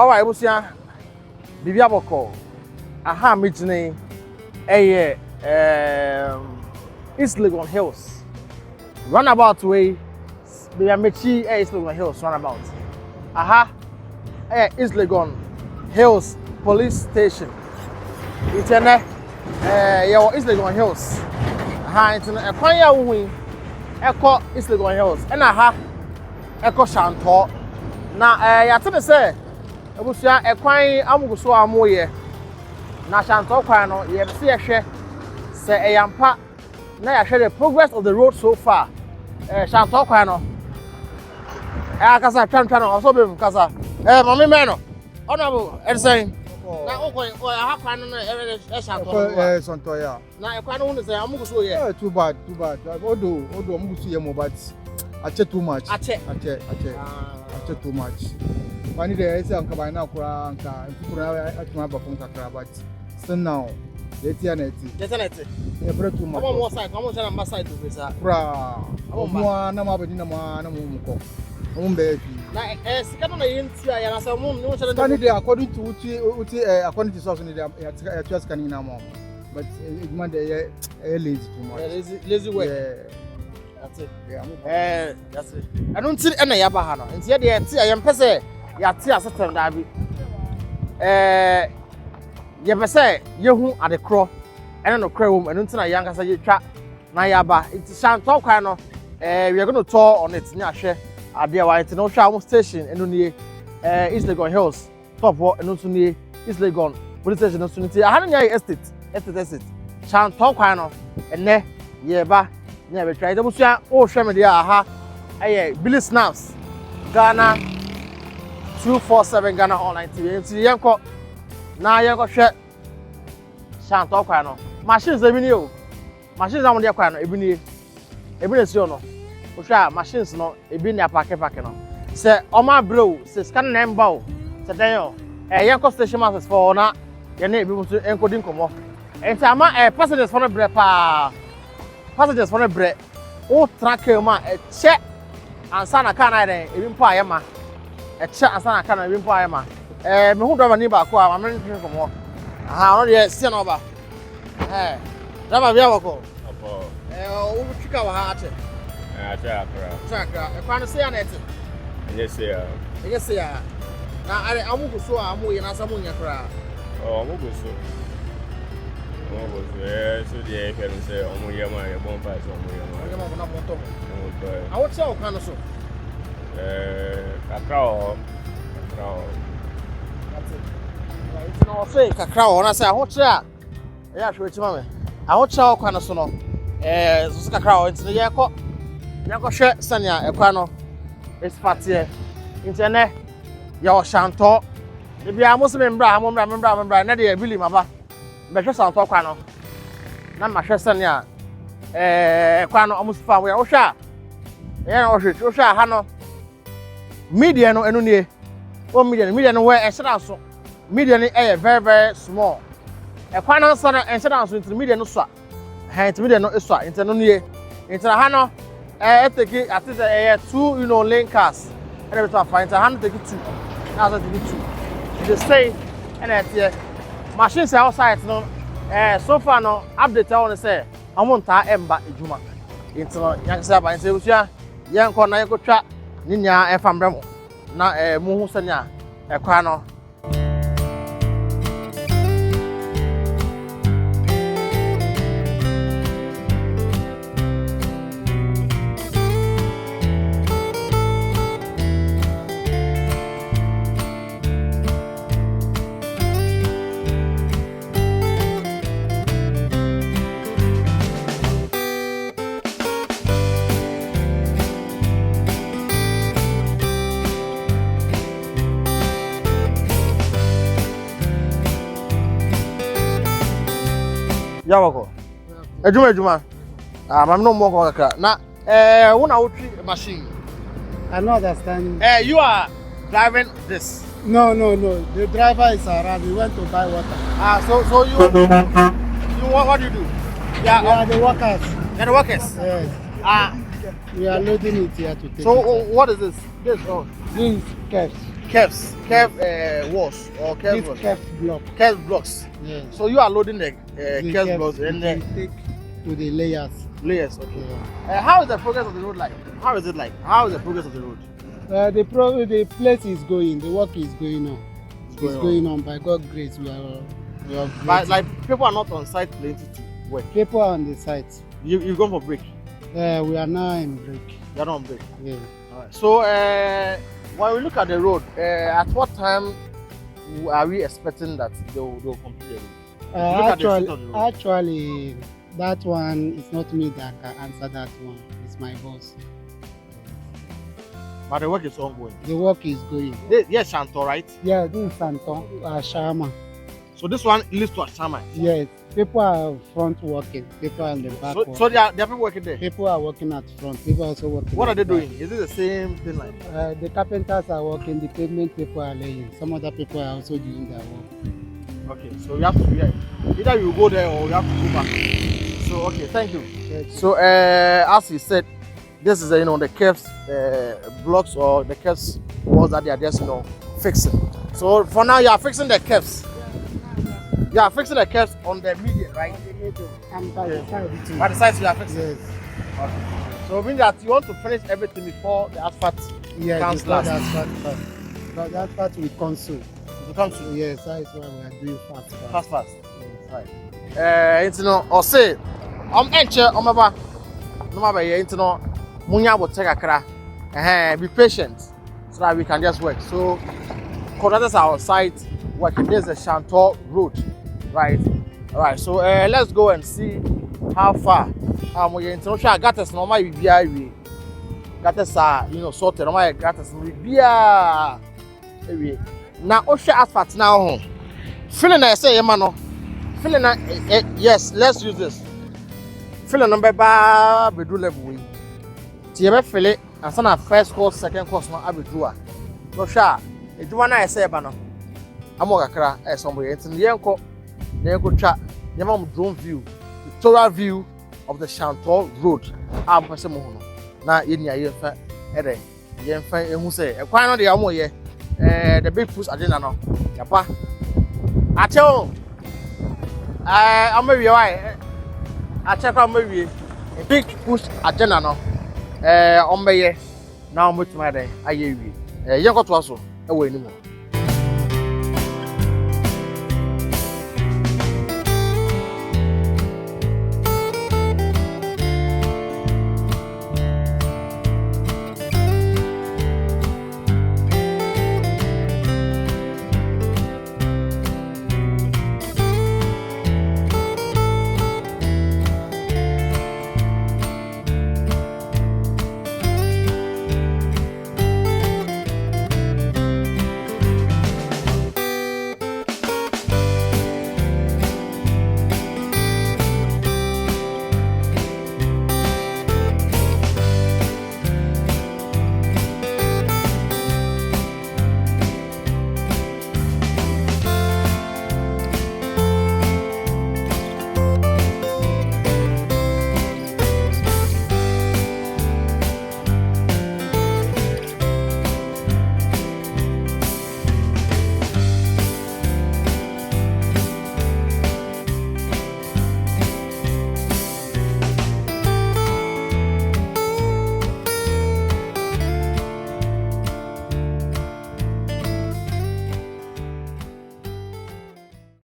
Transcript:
Alright, Busia. Bibia Boko. Aha, Mijine. East Legon Hills. Runabout way. Bibia Mechi, East Legon Hills, runabout. Aha, East Legon Hills Police Station. It's an East Legon Hills. Aha, it's a Kwanya wing. Echo East Legon Hills. And aha, Echo Santor. Na yatene say ebusia ekwan amuguso amoye na Santor kwan no ye be se yehwe se eyampa na yahwe the progress of the road so far Santor kwan no akasa twan no so be kasa mama me no honorable edsen na okwan ha kwan no Santor Santor ya na ekwan no hu se amuguso ye too bad odo amuguso ye mo but ache too much ache too much. When they say anka by now kura anka nkura atuma ba fun kakra but still now Yetaneti. Yeah, bro too much. Come on more side, come on channel my side to this. Bra. Omo na ma bedi na mo muko. Omo be fi. Na sika no na yenti ya na say mo no channel. Scan dey according to according to source ni dey ya just scanning na mo. But it man dey lazy too much. Lazy work. Yeah. That's it. Yeah, that's it. I don't see any yaba ha no. Nti dey enti ayem pese ya ti asetem da bi. Ye pese yehu adekro. Ene no kra wom enu ntina yanka sa ye twa na yaba. Nti Santor kwan no we are going to tour on it nya hwe ade wa nti no hwa am station enu nie East Legon Hills top ho enu nso nie East Legon police station nso nti aha nya estate Santor kwan no ene ye ba nya be try debusia o hwe me dia aha Billy Snaps Ghana 247 Ghana online TV nti yenko na yenko hwe Santor kwan no machines ebini o machines am de kwan no ebini si ono o hwa machines no ebini apake no se oma bro se scan number o se den o yenko station masters for na ye na ebi muso encoding komo enti ama passengers for no bre pa passengers for no bre o track ma che ansa na car na den ebi mpo ayema che ansa na car na ebi mpo ayema me hu driver ni ba ko a ma me ntwe komo aha no de si na oba driver bia wako apo o chika wa ha ate chakra e kwano se ya na ete enye se ya na are amuguso a amoye na samu nya kra amuguso so de e say omoye ma ye bon pa so omoye ma na moto a wo che o kwano so kakra it's no say kakra o na say a ho che a ya hwe chi ma me a ho che o kwano so no so kakra o nti ye ko hwe sania e kwano esfatie internet ya Santor de bia mo se me mbra na de Billy maba be hwe Santor kwano na ma hwe sania kwano amusifa we o hwa na o hwe ha no media no enu nie o media no we ehira so media ni very very small kwano so na ehira so nti media no so a media no so a nti no nie nti ha no take at least 2 lane cars and everything fine nti ha no take 2 na so take 2 they say and at machines outside no so far no update on say amonta emba ejuma nti no yansa ba nti busia yanko na yakotwa ninya efambremo na mu hu sanya ekwa no Yawako. Ejuma. I'm no more kaka. Na when I treat machine. I don't understand. You are driving this. No. The driver is around. We went to buy water. So you what do you do? Yeah, we are the workers. You're the workers? Yes. We are loading it here to take. So what is this? This This cash. curve walls or curve blocks. Curve blocks. Yeah. So you are loading the curve blocks and then take to the layers. Layers, okay. Yeah. How is the progress of the road like? How is it like? How is the progress of the road? The place is going. The work is going on. It's going on. By God's grace, we are. But like people are not on site plenty to work. People are on the site. You've gone for break. We are now in break. You're not on break. Yeah. All right. So when we look at the road, at what time are we expecting that they'll complete it? Actually, that one is not me that can answer that one. It's my boss. But the work is ongoing. The work is going. Yes, Santor, right? Yeah, this is Santor, Shama. So this one leads to Shama. Yes, people are front working, people are in the back. So there are people working there? People are working at front, people are also working. What are they doing? Is it the same thing like? The carpenters are working, the pavement people are laying. Some other people are also doing their work. Okay, so you have to either you go there or you have to go back. So okay, thank you. Yes. So as you said, this is the curves blocks or the curves walls that they are just fixing. So for now you are fixing the curves. You are fixing the curves on the median, right? On the middle and by the side too. By the sides you are fixing. Yes. Okay. So mean that you want to finish everything before the asphalt comes last. But that part we console. You console. Yes, that is why we are doing fast. Fast. Yes. Right. It's or say enche omaba. No matter it's munya will take a cra. Be patient so that we can just work. So contractors are on site working. There's a Santor road, right? All right. So let's go and see how far. We international gutters no my BIA. Gutters are sorted. No my gutters BIA. Now Osha asphalt now. Feeling I say man feeling yes. Let's use this. Feeling number ba be do level way. You feel it, and some first course, second course, no abidua. No sha, if you wanna say bano, I'm more kakra somewhere. It's in the yanko chat, the mom drone view, the total view of the Santor road. I'm person mono. Now in your year, yen fan who say, a quite on the amo ye, the big push agenda no. Yapa. I tell I'm maybe why I check out maybe a big push agenda no. On my now much my day. I gave you. Young got to us. Away anymore.